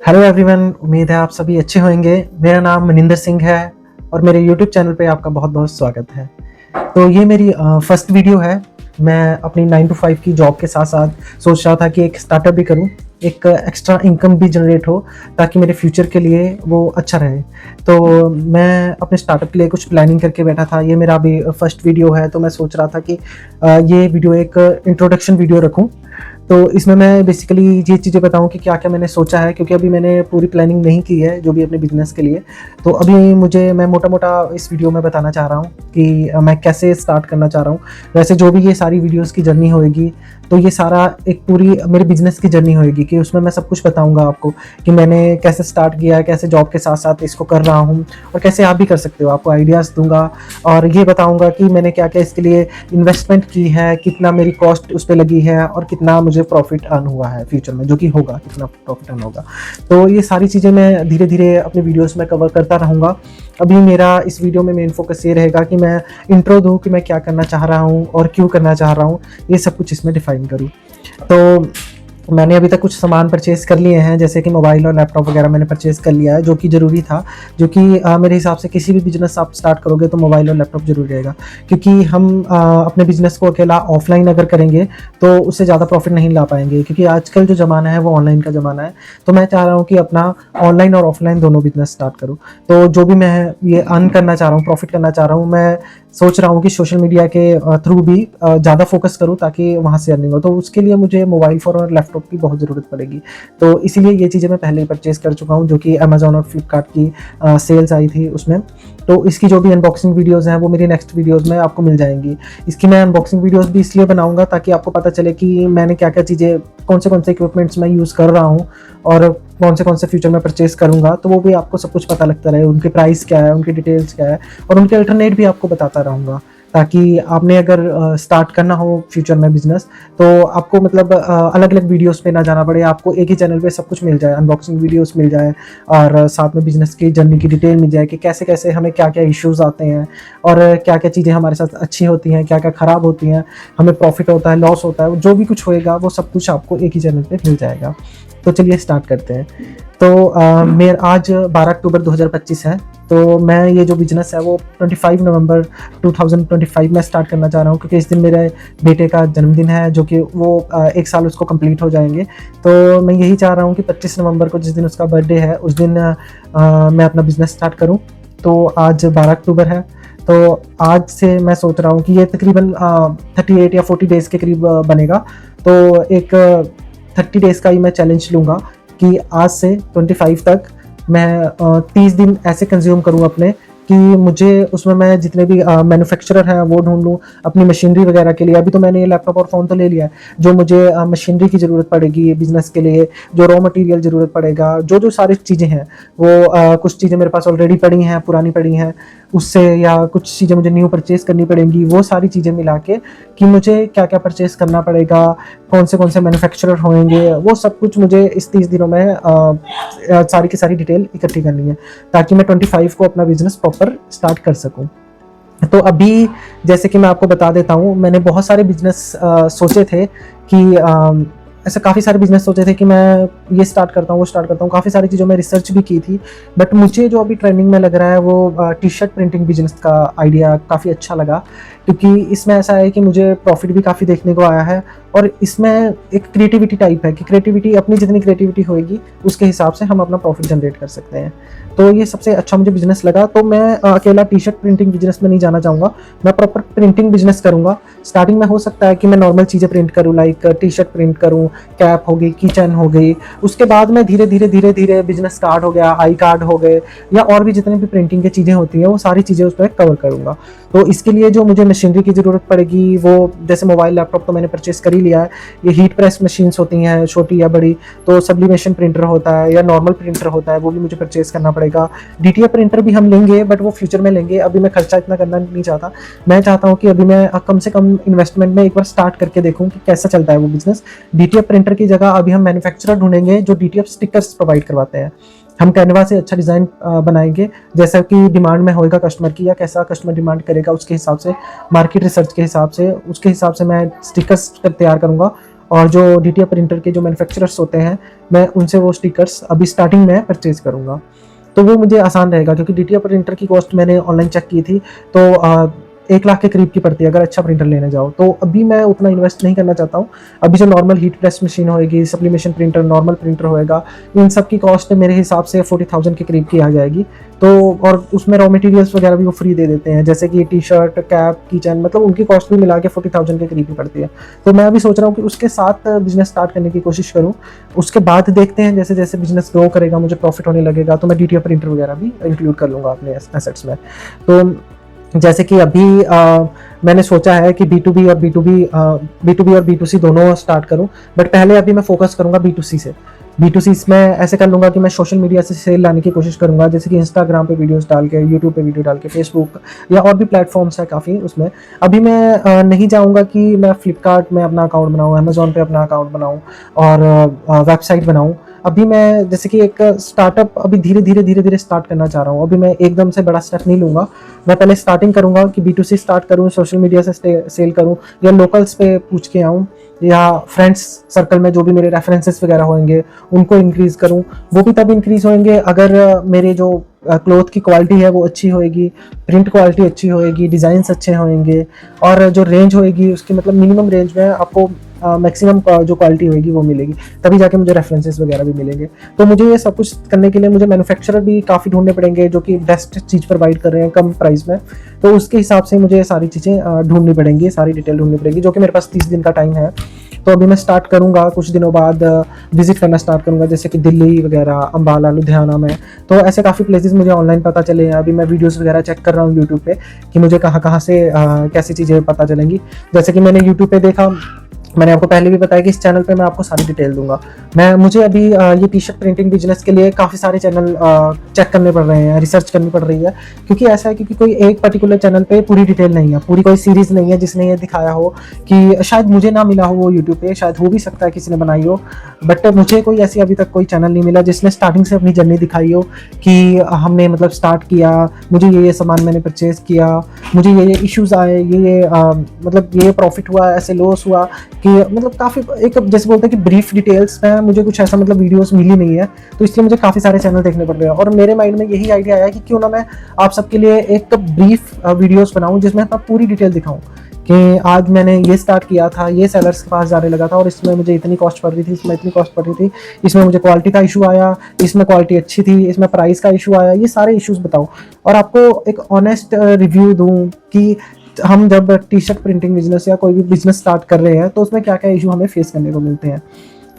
Hello everyone, उम्मीद है आप सभी अच्छे होंगे। मेरा नाम मनिंदर सिंह है और मेरे यूट्यूब चैनल पे आपका बहुत बहुत स्वागत है। तो ये मेरी फर्स्ट वीडियो है। मैं अपनी 9 to 5 की जॉब के साथ साथ सोच रहा था कि एक स्टार्टअप भी करूं, एक एक्स्ट्रा इनकम भी जनरेट हो ताकि मेरे फ्यूचर के लिए वो अच्छा रहे। तो मैं अपने स्टार्टअप के लिए कुछ प्लानिंग करके बैठा था। ये मेरा अभी फर्स्ट वीडियो है, तो मैं सोच रहा था कि ये वीडियो एक इंट्रोडक्शन वीडियो रखूं। तो इसमें मैं बेसिकली ये चीज़ें बताऊँ कि क्या-क्या मैंने सोचा है, क्योंकि अभी मैंने पूरी प्लानिंग नहीं की है जो भी अपने बिज़नेस के लिए। तो अभी मैं मोटा-मोटा इस वीडियो में बताना चाह रहा हूँ कि मैं कैसे स्टार्ट करना चाह रहा हूँ। वैसे जो भी ये सारी वीडियोज़ की जर्नी होएगी, तो ये सारा एक पूरी मेरे बिज़नेस की जर्नी होएगी कि उसमें मैं सब कुछ बताऊँगा आपको कि मैंने कैसे स्टार्ट किया है, कैसे जॉब के साथ-साथ इसको कर रहा हूँ और कैसे आप भी कर सकते हो। आपको आइडियाज़ दूँगा और ये बताऊँगा कि मैंने क्या-क्या इसके लिए इन्वेस्टमेंट की है, कितना मेरी कॉस्ट उस पे लगी है और कितना मुझे प्रॉफिट अर्न हुआ है फ्यूचर में, जो कि होगा, कितना प्रॉफिट अर्न होगा। तो ये सारी चीज़ें मैं धीरे-धीरे अपने वीडियोज़ में कवर करता रहूँगा। अभी मेरा इस वीडियो में मेन फ़ोकस ये रहेगा कि मैं इंट्रो दूँ कि मैं क्या करना चाह रहा हूँ और क्यों करना चाह रहा हूँ, ये सब कुछ इसमें डिफ़ाइन करूँ। तो मैंने अभी तक कुछ सामान परचेज़ कर लिए हैं, जैसे कि मोबाइल और लैपटॉप वगैरह मैंने परचेज़ कर लिया है, जो कि ज़रूरी था। जो कि मेरे हिसाब से किसी भी बिज़नेस आप स्टार्ट करोगे तो मोबाइल और लैपटॉप ज़रूरी रहेगा, क्योंकि हम अपने बिज़नेस को अकेला ऑफ़लाइन अगर करेंगे तो उससे ज़्यादा प्रॉफ़िट नहीं ला पाएँगे, क्योंकि आजकल जो ज़माना है वो ऑनलाइन का ज़माना है। तो मैं चाह रहा हूँ कि अपना ऑनलाइन और ऑफ़लाइन दोनों बिज़नेस स्टार्ट करूँ। तो जो भी मैं ये अर्न करना चाह रहा हूँ, प्रॉफ़िट करना चाह रहा हूँ, मैं सोच रहा हूँ कि सोशल मीडिया के थ्रू भी ज़्यादा फ़ोकस करूँ ताकि वहाँ से अर्निंग हो। तो उसके लिए मुझे मोबाइल फ़ोन और लैपटॉप की बहुत ज़रूरत पड़ेगी। तो इसीलिए ये चीज़ें मैं पहले ही परचेज़ कर चुका हूँ, जो कि अमेज़न और फ्लिपकार्ट की सेल्स आई थी उसमें। तो इसकी जो भी अनबॉक्सिंग वीडियोज़ हैं वो मेरी नेक्स्ट वीडियोज़ में आपको मिल जाएँगी। इसकी मैं अनबॉक्सिंग वीडियोज़ भी इसलिए बनाऊँगा ताकि आपको पता चले कि मैंने क्या-क्या चीज़ें, कौन से इक्विपमेंट्स मैं यूज़ कर रहा हूँ और कौन से फ्यूचर में परचेज़ करूँगा, तो वो भी आपको सब कुछ पता लगता रहे। उनकी प्राइस क्या है, उनकी डिटेल्स क्या है और उनके अल्टरनेट भी आपको बताता रहूँगा, ताकि आपने अगर स्टार्ट करना हो फ्यूचर में बिज़नेस, तो आपको मतलब अलग-अलग वीडियोज़ पे ना जाना पड़े, आपको एक ही चैनल पे सब कुछ मिल जाए, अनबॉक्सिंग वीडियोज़ मिल जाए और साथ में बिज़नेस की जर्नी की डिटेल मिल जाए कि कैसे-कैसे हमें क्या-क्या इश्यूज़ आते हैं और क्या-क्या चीज़ें हमारे साथ अच्छी होती हैं, क्या-क्या ख़राब होती हैं, हमें प्रॉफ़िट होता है, लॉस होता है, जो भी कुछ होएगा वो सब कुछ आपको एक ही चैनल पे मिल जाएगा। तो चलिए स्टार्ट करते हैं। तो मेरा आज 12 अक्टूबर 2025 है। तो मैं ये जो बिज़नेस है वो 25 नवंबर 2025 में स्टार्ट करना चाह रहा हूँ, क्योंकि इस दिन मेरे बेटे का जन्मदिन है, जो कि वो 1 साल उसको कंप्लीट हो जाएँगे। तो मैं यही चाह रहा हूँ कि 25 नवंबर को, जिस दिन उसका बर्थडे है, उस दिन मैं अपना बिज़नेस स्टार्ट करूँ। तो आज 12 अक्टूबर है, तो आज से मैं सोच रहा हूँ कि ये तकरीबन 38 या 40 डेज़ के करीब बनेगा। तो एक 30 डेज़ का ही मैं चैलेंज लूँगा कि आज से 25 तक मैं 30 दिन ऐसे कंज़्यूम करूँ अपने, कि मुझे उसमें मैं जितने भी मैन्युफैक्चरर हैं वो ढूँढ लूँ अपनी मशीनरी वगैरह के लिए। अभी तो मैंने ये लैपटॉप और फ़ोन तो ले लिया है, जो मुझे मशीनरी की ज़रूरत पड़ेगी बिज़नेस के लिए, जो रॉ मटेरियल ज़रूरत पड़ेगा, जो सारी चीज़ें हैं वो कुछ चीज़ें मेरे पास ऑलरेडी पड़ी हैं, पुरानी पड़ी हैं उससे, या कुछ चीज़ें मुझे न्यू परचेज़ करनी पड़ेंगी। वो सारी चीज़ें मिला के कि मुझे क्या-क्या परचेज़ करना पड़ेगा, कौन से मैन्युफैक्चरर होंगे, वो सब कुछ मुझे इस 30 दिनों में सारी की सारी डिटेल इकट्ठी करनी है, ताकि मैं 25 को अपना बिज़नेस प्रॉपर स्टार्ट कर सकूँ। तो अभी जैसे कि मैं आपको बता देता हूँ, मैंने बहुत सारे बिज़नेस सोचे थे कि ऐसे काफ़ी सारे बिज़नेस सोचे थे कि मैं ये स्टार्ट करता हूँ, वो स्टार्ट करता हूँ। काफ़ी सारी चीज़ों में रिसर्च भी की थी, बट मुझे जो अभी ट्रेंडिंग में लग रहा है वो टी-शर्ट प्रिंटिंग बिज़नेस का आइडिया काफ़ी अच्छा लगा, क्योंकि इसमें ऐसा है कि मुझे प्रॉफ़िट भी काफ़ी देखने को आया है और इसमें एक क्रिएटिविटी टाइप है कि क्रिएटिविटी, अपनी जितनी क्रिएटिविटी होएगी उसके हिसाब से हम अपना प्रॉफ़िट जनरेट कर सकते हैं। तो ये सबसे अच्छा मुझे बिज़नेस लगा। तो मैं अकेला टी-शर्ट प्रिंटिंग बिज़नेस में नहीं जाना चाहूँगा, मैं प्रॉपर प्रिंटिंग बिज़नेस करूँगा। स्टार्टिंग में हो सकता है कि मैं नॉर्मल चीज़ें प्रिंट करूँ, लाइक टी-शर्ट प्रिंट करूँ, कैप हो गई, की चेन हो गई। उसके बाद में धीरे-धीरे बिज़नेस कार्ड हो गया, आई कार्ड हो गए, या और भी जितनी भी प्रिंटिंग की चीज़ें होती हैं वो सारी चीज़ें उसमें कवर करूँगा। तो इसके लिए जो मुझे मशीनरी की ज़रूरत पड़ेगी, वो जैसे मोबाइल, लैपटॉप तो मैंने परचेज़ कर ही लिया है। ये हीट प्रेस मशीन्स होती हैं, छोटी या बड़ी, तो सब्लिमेशन प्रिंटर होता है या नॉर्मल प्रिंटर होता है, वो भी मुझे परचेज़ करना पड़ेगा। डीटीएफ प्रिंटर भी हम लेंगे, बट वो फ्यूचर में लेंगे, अभी मैं खर्चा इतना करना नहीं चाहता। मैं चाहता हूँ कि अभी मैं कम से कम इन्वेस्टमेंट में एक बार स्टार्ट करके देखूँ कि कैसा चलता है वो बिज़नेस। डीटीएफ प्रिंटर की जगह अभी हम मैन्युफैक्चरर ढूँढेंगे जो डीटीएफ स्टिकर्स प्रोवाइड करवाते हैं। हम कैनवा से अच्छा डिज़ाइन बनाएँगे, जैसा कि डिमांड में होएगा कस्टमर की, या कैसा कस्टमर डिमांड करेगा उसके हिसाब से, मार्केट रिसर्च के हिसाब से, उसके हिसाब से मैं स्टिकर्स तैयार करूँगा और जो DTF प्रिंटर के जो मैन्युफैक्चरर्स होते हैं, मैं उनसे वो स्टिकर्स अभी स्टार्टिंग में परचेज़ करूँगा। तो वो मुझे आसान रहेगा, क्योंकि DTF प्रिंटर की कॉस्ट मैंने ऑनलाइन चेक की थी, तो 1 लाख के करीब की पड़ती है अगर अच्छा प्रिंटर लेने जाओ। तो अभी मैं उतना इन्वेस्ट नहीं करना चाहता हूँ। अभी जो नॉर्मल हीट प्रेस मशीन होएगी, सब्लिमेशन प्रिंटर, नॉर्मल प्रिंटर होएगा, इन सब की कॉस्ट मेरे हिसाब से 40,000 के करीब की आ जाएगी। तो और उसमें रॉ मटेरियल्स वगैरह भी वो फ्री दे देते हैं, जैसे कि टी-शर्ट, कैप, कीचेन, मतलब उनकी कॉस्ट भी मिला के 40,000 के करीब ही पड़ती है। तो मैं अभी सोच रहा हूँ कि उसके साथ बिजनेस स्टार्ट करने की कोशिश करूँ। उसके बाद देखते हैं, जैसे जैसे बिजनेस ग्रो करेगा, मुझे प्रॉफिट होने लगेगा, तो मैं DTF प्रिंटर वगैरह भी इंक्लूड कर लूँगा अपने एसेट्स में। तो जैसे कि अभी मैंने सोचा है कि B2B और B2C दोनों स्टार्ट करूं, बट पहले अभी मैं फोकस करूंगा B2C से। B2C में ऐसे कर लूँगा कि मैं सोशल मीडिया से सेल लाने की कोशिश करूँगा, जैसे कि इंस्टाग्राम पे वीडियोस डाल के, यूट्यूब पे वीडियो डाल के, फेसबुक या और भी प्लेटफॉर्म्स है काफ़ी उसमें। अभी मैं नहीं चाहूँगा कि मैं फ्लिपकार्ट में अपना अकाउंट बनाऊँ, अमेजोन पे अपना अकाउंट बनाऊँ और वेबसाइट बनाऊँ। अभी मैं जैसे कि एक स्टार्टअप अभी धीरे-धीरे स्टार्ट करना चाह रहा हूँ। अभी मैं एकदम से बड़ा स्टेप नहीं लूँगा। मैं पहले स्टार्टिंग करूँगा कि B2C स्टार्ट करूँ, सोशल मीडिया से सेल करूँ, या लोकल्स पे पूछ के आऊँ, या फ्रेंड्स सर्कल में जो भी मेरे रेफरेंसेस वगैरह होंगे उनको इंक्रीज़ करूँ। वो भी तब इंक्रीज़ होंगे अगर मेरे जो क्लॉथ की क्वालिटी है वो अच्छी होएगी, प्रिंट क्वालिटी अच्छी होएगी, डिज़ाइंस अच्छे होंगे, और जो रेंज होएगी उसकी मतलब मिनिमम रेंज में आपको मैक्सिमम जो क्वालिटी होएगी वो मिलेगी, तभी जाके मुझे रेफरेंसेस वगैरह भी मिलेंगे। तो मुझे ये सब कुछ करने के लिए मुझे मैन्युफैक्चरर भी काफ़ी ढूंढने पड़ेंगे जो कि बेस्ट चीज़ प्रोवाइड कर रहे हैं कम प्राइस में। तो उसके हिसाब से मुझे सारी चीज़ें ढूंढनी पड़ेंगी, सारी डिटेल ढूंढनी पड़ेगी, जो कि मेरे पास 30 दिन का टाइम है। तो अभी मैं स्टार्ट करूँगा, कुछ दिनों बाद विजिट करना स्टार्ट करूँगा, जैसे कि दिल्ली वगैरह, अम्बाला, लुधियाना में। तो ऐसे काफ़ी प्लेसेस मुझे ऑनलाइन पता चले हैं। अभी मैं वीडियोस वगैरह चेक कर रहा हूँ यूट्यूब पे कि मुझे कहाँ कहाँ से कैसी चीज़ें पता चलेंगी। जैसे कि मैंने यूट्यूब पे देखा, मैंने आपको पहले भी बताया कि इस चैनल पे मैं आपको सारी डिटेल दूंगा। मुझे अभी ये टी-शर्ट प्रिंटिंग बिजनेस के लिए काफ़ी सारे चैनल चेक करने पड़ रहे हैं, रिसर्च करनी पड़ रही है, क्योंकि ऐसा है क्योंकि कोई एक पर्टिकुलर चैनल पे पूरी डिटेल नहीं है, पूरी कोई सीरीज़ नहीं है जिसने ये दिखाया हो कि शायद मुझे ना मिला हो वो यूट्यूब पे, शायद हो भी सकता है किसी ने बनाई हो, बट मुझे कोई ऐसी अभी तक कोई चैनल नहीं मिला जिसने स्टार्टिंग से अपनी जर्नी दिखाई हो कि हमने मतलब स्टार्ट किया, मुझे ये सामान मैंने परचेज़ किया, मुझे ये इश्यूज़ आए, मतलब ये प्रॉफिट हुआ, ऐसे लॉस हुआ, कि मतलब काफ़ी एक जैसे बोलते हैं कि ब्रीफ डिटेल्स में मुझे कुछ ऐसा मतलब वीडियोस मिली नहीं है। तो इसलिए मुझे काफ़ी सारे चैनल देखने पड़ रहे हैं, और मेरे माइंड में यही आइडिया आया कि क्यों ना मैं आप सबके लिए एक ब्रीफ वीडियोस बनाऊं जिसमें मैं पूरी डिटेल दिखाऊं कि आज मैंने ये स्टार्ट किया था, ये सेलर्स के पास जाने लगा था, और इसमें मुझे इतनी कॉस्ट पड़ रही थी, इसमें इतनी कॉस्ट पड़ रही थी, इसमें मुझे क्वालिटी का इशू आया, इसमें क्वालिटी अच्छी थी, इसमें प्राइस का इशू आया, ये सारे इश्यूज बताऊं और आपको एक ऑनेस्ट रिव्यू दूं कि हम जब टी-शर्ट प्रिंटिंग बिजनेस या कोई भी बिजनेस स्टार्ट कर रहे हैं तो उसमें क्या क्या इशू हमें फेस करने को मिलते हैं।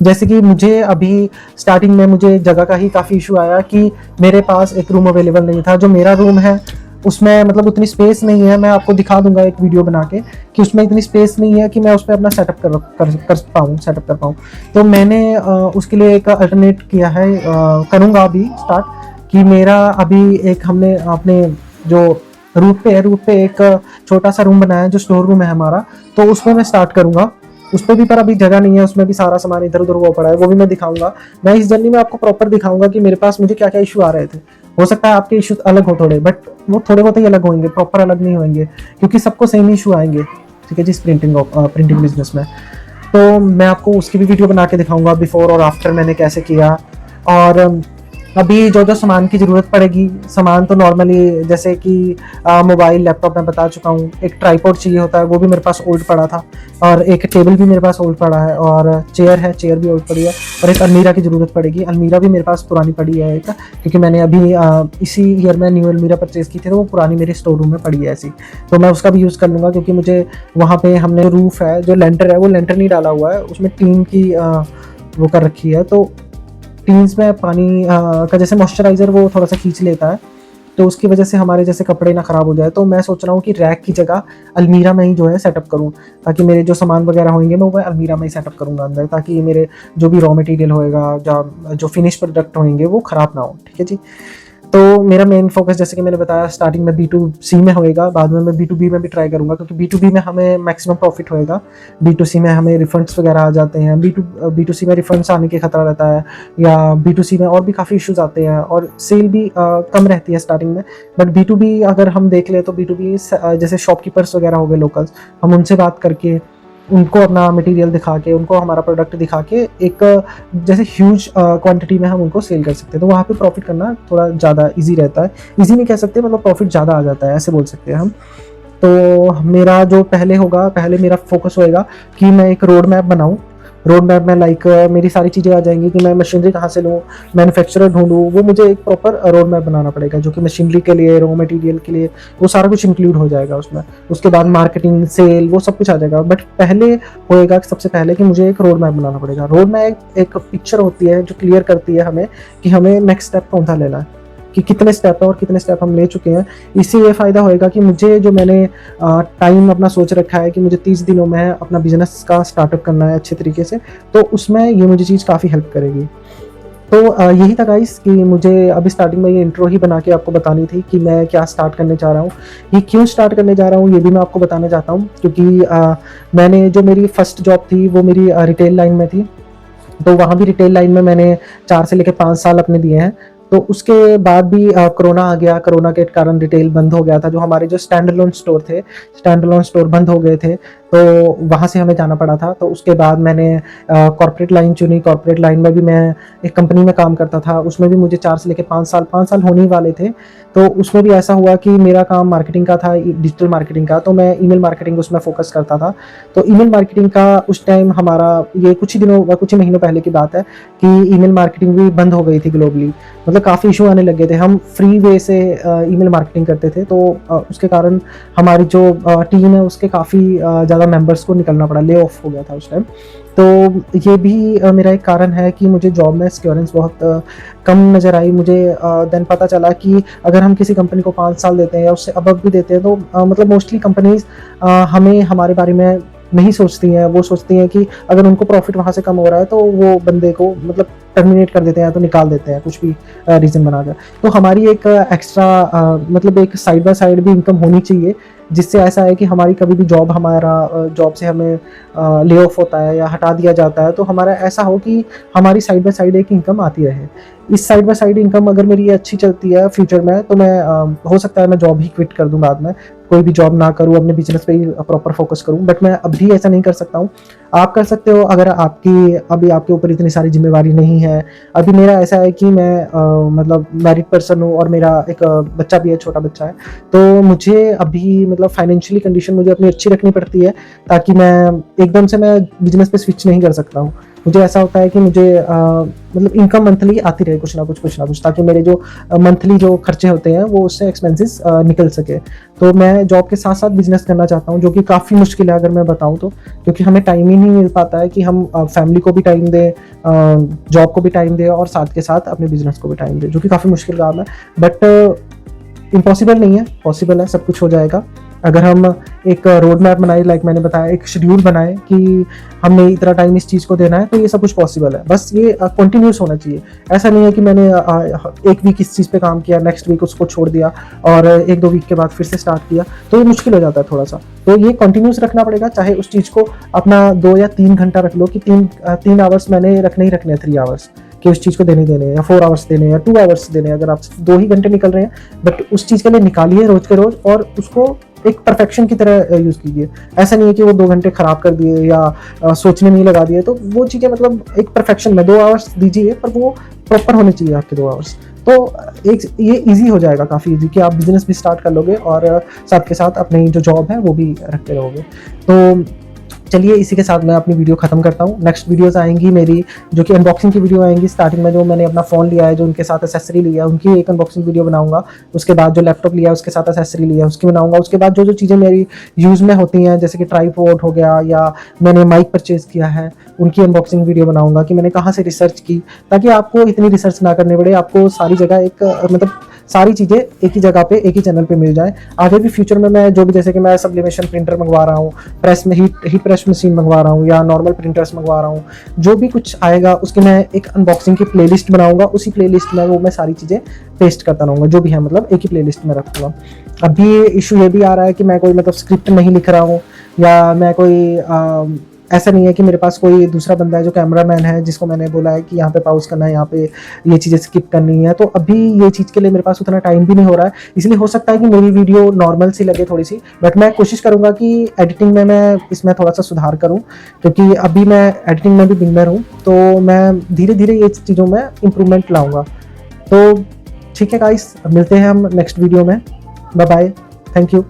जैसे कि मुझे अभी स्टार्टिंग में मुझे जगह का ही काफ़ी इशू आया कि मेरे पास एक रूम अवेलेबल नहीं था। जो मेरा रूम है उसमें मतलब उतनी स्पेस नहीं है, मैं आपको दिखा दूंगा एक वीडियो बना के कि उसमें इतनी स्पेस नहीं है कि मैं उस पर अपना सेटअप कर पाऊँ। तो मैंने उसके लिए एक अल्टरनेट किया है, करूँगा अभी स्टार्ट, कि मेरा अभी एक हमने अपने जो रूफ पे एक छोटा सा रूम बनाया है जो स्टोर रूम है हमारा, तो उसमें मैं स्टार्ट करूंगा। उस पर भी पर अभी जगह नहीं है, उसमें भी सारा सामान इधर उधर हुआ पड़ा है, वो भी मैं दिखाऊंगा। मैं इस जर्नी में आपको प्रॉपर दिखाऊंगा कि मेरे पास मुझे क्या क्या इशू आ रहे थे। हो सकता है आपके इशू अलग हो थोड़े, बट वो थोड़े बहुत ही अलग होंगे, प्रॉपर अलग नहीं होंगे, क्योंकि सबको सेम इशू आएंगे, ठीक है जी, इस प्रिंटिंग बिजनेस में। तो मैं आपको उसकी भी वीडियो बना के दिखाऊंगा, बिफोर और आफ्टर मैंने कैसे किया। और अभी जो जो सामान की ज़रूरत पड़ेगी, सामान तो नॉर्मली जैसे कि मोबाइल, लैपटॉप मैं बता चुका हूँ, एक ट्राइपॉड चाहिए होता है, वो भी मेरे पास ओल्ड पड़ा था, और एक टेबल भी मेरे पास ओल्ड पड़ा है, और चेयर है, चेयर भी ओल्ड पड़ी है, और एक अलमीरा की ज़रूरत पड़ेगी। अलमीरा भी मेरे पास पुरानी पड़ी है एक, क्योंकि मैंने अभी इसी ईयर में न्यू अलमीरा परचेज़ की थी, तो वो पुरानी मेरे स्टोर रूम में पड़ी है ऐसी, तो मैं उसका भी यूज़ कर लूँगा, क्योंकि मुझे वहाँ पर हमने रूफ़ है, जो लेंटर है वो लेंटर नहीं डाला हुआ है, उसमें टीन की वो कर रखी है, तो टीन्स में पानी का जैसे मॉइस्चराइज़र वो थोड़ा सा खींच लेता है, तो उसकी वजह से हमारे जैसे कपड़े ना ख़राब हो जाए। तो मैं सोच रहा हूँ कि रैक की जगह अलमीरा में ही जो है सेटअप करूँ, ताकि मेरे जो सामान वगैरह होंगे मैं वो अलमीरा में ही सेटअप करूँगा अंदर, ताकि मेरे जो भी रॉ मटेरियल होएगा, जो फिनिश प्रोडक्ट होंगे वो ख़राब ना हो, ठीक है जी। तो मेरा मेन फोकस जैसे कि मैंने बताया स्टार्टिंग में B2C में होएगा, बाद में मैं B2B में भी ट्राई करूँगा, क्योंकि B2B में हमें मैक्सिमम प्रॉफिट होएगा, B2C में हमें रिफंड्स वगैरह आ जाते हैं। B2C में रिफंड्स आने के खतरा रहता है, या B2C में और भी काफ़ी इश्यूज आते हैं, और सेल भी कम रहती है स्टार्टिंग में। बट B2B अगर हम देख ले तो B2B जैसे शॉपकीपर्स वगैरह हो गए लोकल्स, हम उनसे बात करके उनको अपना मटेरियल दिखा के, उनको हमारा प्रोडक्ट दिखा के एक जैसे ह्यूज क्वांटिटी में हम उनको सेल कर सकते हैं। तो वहाँ पे प्रॉफिट करना थोड़ा ज़्यादा ईजी रहता है, ईजी नहीं कह सकते, मतलब प्रॉफिट ज़्यादा आ जाता है, ऐसे बोल सकते हैं हम। तो मेरा जो पहले होगा, पहले मेरा फोकस होएगा कि मैं एक रोड मैप बनाऊँ। रोड मैप में लाइक मेरी सारी चीज़ें आ जाएंगी कि मैं मशीनरी कहाँ से लूँ, मैन्युफैक्चरर ढूंढूँ, वो मुझे एक प्रॉपर रोड मैप बनाना पड़ेगा जो कि मशीनरी के लिए, रॉ मटेरियल के लिए, वो सारा कुछ इंक्लूड हो जाएगा उसमें। उसके बाद मार्केटिंग, सेल, वो सब कुछ आ जाएगा। बट पहले होएगा सबसे पहले कि मुझे एक रोड मैप बनाना पड़ेगा। रोड मैप एक पिक्चर होती है जो क्लियर करती है हमें कि हमें नेक्स्ट स्टेप कौन सा लेना है, कि कितने स्टेप है और कितने स्टेप हम ले चुके हैं। इससे ये फ़ायदा होएगा कि मुझे जो मैंने टाइम अपना सोच रखा है कि मुझे 30 दिनों में अपना बिजनेस का स्टार्टअप करना है अच्छे तरीके से, तो उसमें ये मुझे चीज़ काफ़ी हेल्प करेगी। तो यही था गाइस कि मुझे अभी स्टार्टिंग में ये इंट्रो ही बना के आपको बतानी थी कि मैं क्या स्टार्ट करने जा रहा हूँ, ये क्यों स्टार्ट करने जा रहा हूँ, ये भी मैं आपको बताना चाहता हूँ। क्योंकि मैंने जो मेरी फर्स्ट जॉब थी वो मेरी रिटेल लाइन में थी। तो वहाँ भी रिटेल लाइन में मैंने 4 से लेकर 5 साल अपने दिए हैं। तो उसके बाद भी कोरोना आ गया, कोरोना के कारण रिटेल बंद हो गया था। जो हमारे जो स्टैंड अलोन स्टोर थे, स्टैंड अलोन स्टोर बंद हो गए थे, तो वहाँ से हमें जाना पड़ा था। तो उसके बाद मैंने कॉर्पोरेट लाइन चुनी। कॉर्पोरेट लाइन में भी मैं एक कंपनी में काम करता था, उसमें भी मुझे 4 से लेकर 5 साल होने ही वाले थे। तो उसमें भी ऐसा हुआ कि मेरा काम मार्केटिंग का था, डिजिटल मार्केटिंग का, तो मैं ईमेल मार्केटिंग उसमें फोकस करता था। तो ईमेल मार्केटिंग का उस टाइम हमारा, ये कुछ ही महीनों पहले की बात है कि ईमेल मार्केटिंग भी बंद हो गई थी ग्लोबली। मतलब काफ़ी इशू आने लगे थे। हम फ्री वे से ईमेल मार्केटिंग करते थे, तो उसके कारण हमारी जो टीम है उसके काफ़ी ज़्यादा मेंबर्स को निकलना पड़ा, ले ऑफ हो गया था उस टाइम। तो ये भी मेरा एक कारण है कि मुझे जॉब में सिक्योरेंस बहुत कम नज़र आई। मुझे देन पता चला कि अगर हम किसी कंपनी को 5 साल देते हैं या उससे अबव भी देते हैं, तो मतलब मोस्टली कंपनीज हमें, हमारे बारे में नहीं सोचती हैं। वो सोचती हैं कि अगर उनको प्रॉफिट वहाँ से कम हो रहा है तो वो बंदे को मतलब टर्मिनेट कर देते हैं, तो निकाल देते हैं, कुछ भी रीज़न बनाकर। तो हमारी एक एक्स्ट्रा मतलब एक साइड बाय साइड भी इनकम होनी चाहिए, जिससे ऐसा है कि हमारी कभी भी हमारा जॉब से हमें ले ऑफ होता है या हटा दिया जाता है, तो हमारा ऐसा हो कि हमारी साइड बाय साइड एक इनकम आती रहे। इस साइड बाय साइड इनकम अगर मेरी अच्छी चलती है फ्यूचर में, तो मैं हो सकता है मैं जॉब ही क्विट कर दूं बाद में, कोई भी जॉब ना करूं, अपने बिजनेस पे ही प्रॉपर फोकस करूं। बट मैं अभी ऐसा नहीं कर सकता हूं। आप कर सकते हो अगर अभी आपके ऊपर इतनी सारी जिम्मेवारी नहीं है। अभी मेरा ऐसा है कि मैं मतलब मैरिड पर्सन हूँ और मेरा एक बच्चा भी है, छोटा बच्चा है। तो मुझे अभी मतलब फाइनेंशियली कंडीशन मुझे अपनी अच्छी रखनी पड़ती है, ताकि मैं एकदम से मैं बिजनेस पे स्विच नहीं कर सकता हूँ। मुझे ऐसा होता है कि मुझे मतलब इनकम मंथली आती रहे, कुछ ना कुछ, ताकि मेरे जो मंथली जो खर्चे होते हैं वो उससे एक्सपेंसेस निकल सके। तो मैं जॉब के साथ साथ बिजनेस करना चाहता हूँ, जो कि काफ़ी मुश्किल है अगर मैं बताऊँ तो, क्योंकि हमें टाइम ही नहीं मिल पाता है कि हम फैमिली को भी टाइम दें, जॉब को भी टाइम दें और साथ के साथ अपने बिजनेस को भी टाइम दें, जो कि काफ़ी मुश्किल काम है। बट इम्पॉसिबल नहीं है, पॉसिबल है, सब कुछ हो जाएगा अगर हम एक रोड मैप बनाए, लाइक मैंने बताया, एक शेड्यूल बनाए कि हमने इतना टाइम इस चीज़ को देना है, तो ये सब कुछ पॉसिबल है। बस ये कंटिन्यूस होना चाहिए। ऐसा नहीं है कि मैंने एक वीक इस चीज़ पे काम किया, नेक्स्ट वीक उसको छोड़ दिया और 1-2 वीक के बाद फिर से स्टार्ट किया, तो ये मुश्किल हो जाता है थोड़ा सा। तो ये कंटिन्यूस रखना पड़ेगा, चाहे उस चीज़ को अपना 2 या 3 घंटा रख लो कि 3 आवर्स मैंने रखने ही रखने हैं, 3 आवर्स कि उस चीज़ को देने या 4 आवर्स देने या 2 आवर्स देने। अगर आप 2 ही घंटे निकल रहे हैं, बट उस चीज़ के लिए निकालिए रोज के रोज और उसको एक परफेक्शन की तरह यूज़ कीजिए। ऐसा नहीं है कि वो 2 घंटे खराब कर दिए या सोचने में ही लगा दिए, तो वो चीज़ें मतलब एक परफेक्शन में 2 आवर्स दीजिए, पर वो प्रॉपर होने चाहिए आपके 2 आवर्स। तो एक ये ईजी हो जाएगा, काफ़ी ईजी, कि आप बिजनेस भी स्टार्ट कर लोगे और साथ के साथ अपनी जो जॉब है वो भी रखते रहोगे। तो चलिए इसी के साथ मैं अपनी वीडियो खत्म करता हूँ। नेक्स्ट वीडियोस आएंगी मेरी, जो कि अनबॉक्सिंग की वीडियो आएंगी। स्टार्टिंग में जो मैंने अपना फ़ोन लिया है, जो उनके साथ एसेसरी लिया है, उनकी एक अनबॉक्सिंग वीडियो बनाऊंगा। उसके बाद जो लैपटॉप लिया है उसके साथ एसेसरी लिया है उसकी बनाऊंगा। उसके बाद जो चीज़ें मेरी यूज़ में होती हैं, जैसे कि ट्राइपॉड हो गया या मैंने माइक परचेज़ किया है, उनकी अनबॉक्सिंग वीडियो बनाऊंगा कि मैंने कहाँ से रिसर्च की, ताकि आपको इतनी रिसर्च ना करनी पड़े, आपको सारी जगह एक मतलब सारी चीज़ें एक ही जगह पे, एक ही चैनल पे मिल जाए। आगे भी फ्यूचर में मैं जो भी, जैसे कि मैं सब्लिमेशन प्रिंटर मंगवा रहा हूँ, प्रेस में हीट प्रेस मशीन मंगवा रहा हूँ या नॉर्मल प्रिंटर्स मंगवा रहा हूँ, जो भी कुछ आएगा उसकी मैं एक अनबॉक्सिंग की प्लेलिस्ट बनाऊंगा। उसी प्लेलिस्ट में वो मैं सारी चीज़ें पेस्ट करता रहूँगा, जो भी है मतलब एक ही प्लेलिस्ट में रखूँगा। अभी इशू ये भी आ रहा है कि मैं कोई मतलब स्क्रिप्ट नहीं लिख रहा हूँ या मैं कोई ऐसा नहीं है कि मेरे पास कोई दूसरा बंदा है जो कैमरामैन है जिसको मैंने बोला है कि यहाँ पे पॉज करना है, यहाँ पे ये चीज़ें स्किप करनी है, तो अभी ये चीज़ के लिए मेरे पास उतना टाइम भी नहीं हो रहा है। इसलिए हो सकता है कि मेरी वीडियो नॉर्मल सी लगे थोड़ी सी, बट मैं कोशिश करूँगा कि एडिटिंग में मैं इसमें थोड़ा सा सुधार करूँ, क्योंकि अभी मैं एडिटिंग में भी बिगनर हूँ, तो मैं धीरे धीरे ये चीज़ों में इम्प्रूवमेंट लाऊँगा। तो ठीक है गाइस, मिलते हैं हम नेक्स्ट वीडियो में। Bye bye, thank you.